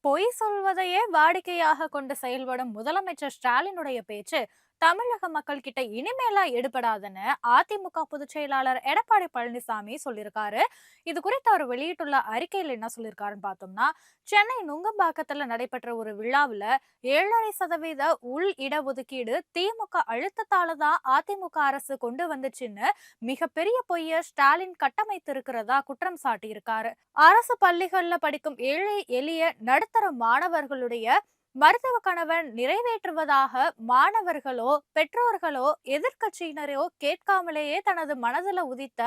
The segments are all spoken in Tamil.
பொய் சொல்வதையே வாடிக்கையாக கொண்டு செயல்படும் முதலமைச்சர் ஸ்டாலினுடைய பேச்சு தமிழக மக்கள் கிட்ட இனிமேலா எடுபடாதுன்னு அதிமுக பொதுச் செயலாளர் எடப்பாடி பழனிசாமி சொல்லியிருக்காரு. இது குறித்து அவர் வெளியிட்டுள்ள அறிக்கையில் என்ன சொல்லியிருக்காருன்னு பார்த்தோம்னா, சென்னை நுங்கம்பாக்கத்துல நடைபெற்ற ஒரு விழாவில் 7.5% உள் இடஒதுக்கீடு திமுக அழுத்தத்தால தான் அதிமுக அரசு கொண்டு வந்துச்சுன்னு மிகப்பெரிய பொய்ய ஸ்டாலின் கட்டமைத்திருக்கிறதா குற்றம் சாட்டியிருக்காரு. அரசு பள்ளிகள்ல படிக்கும் ஏழை எளிய நடுத்தர மாணவர்களுடைய மருத்துவ கனவை நிறைவேற்றுவதாக மாணவர்களோ பெற்றோர்களோ எதிர்க்கட்சியினரோ கேட்காமலேயே தனது மனதில் உதித்த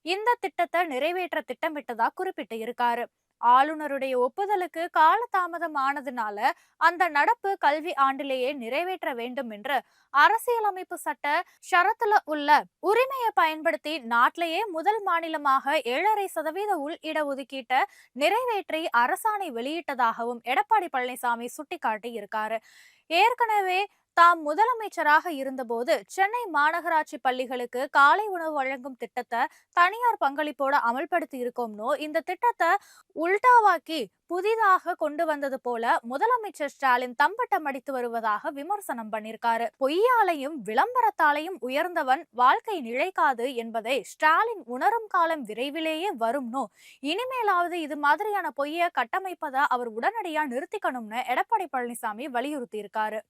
இந்த திட்டத்தை நிறைவேற்ற திட்டமிட்டதா குறிப்பிட்டு இருக்காரு. ஆளுநருடைய ஒப்புதலுக்கு காலதாமதம் ஆனதுனால அந்த நடப்பு கல்வி ஆண்டிலேயே நிறைவேற்ற வேண்டும் என்று அரசியலமைப்பு சட்ட ஷரத்துல உள்ள உரிமையை பயன்படுத்தி நாட்டிலேயே முதல் மாநிலமாக 7.5% உள் இடஒதுக்கீட்டை நிறைவேற்றி அரசாணை வெளியிட்டதாகவும் எடப்பாடி பழனிசாமி சுட்டிக்காட்டி இருக்காரு. ஏற்கனவே தாம் முதலமைச்சராக இருந்தபோது சென்னை மாநகராட்சி பள்ளிகளுக்கு காலை உணவு வழங்கும் திட்டத்தை தனியார் பங்களிப்போட அமல்படுத்தி இருக்கோம்னோ இந்த திட்டத்தை உல்டாவாக்கி புதிதாக கொண்டு வந்தது போல முதலமைச்சர் ஸ்டாலின் தம்பட்டம் அடித்து வருவதாக விமர்சனம் பண்ணியிருக்காரு. பொய்யாலையும் விளம்பரத்தாலையும் உயர்ந்தவன் வாழ்க்கை நிலைக்காது என்பதை ஸ்டாலின் உணரும் காலம் விரைவிலேயே வரும்னோ, இனிமேலாவது இது மாதிரியான பொய்யை கட்டமைப்பதை அவர் உடனடியா நிறுத்திக்கணும்னு எடப்பாடி பழனிசாமி வலியுறுத்தி இருக்காரு.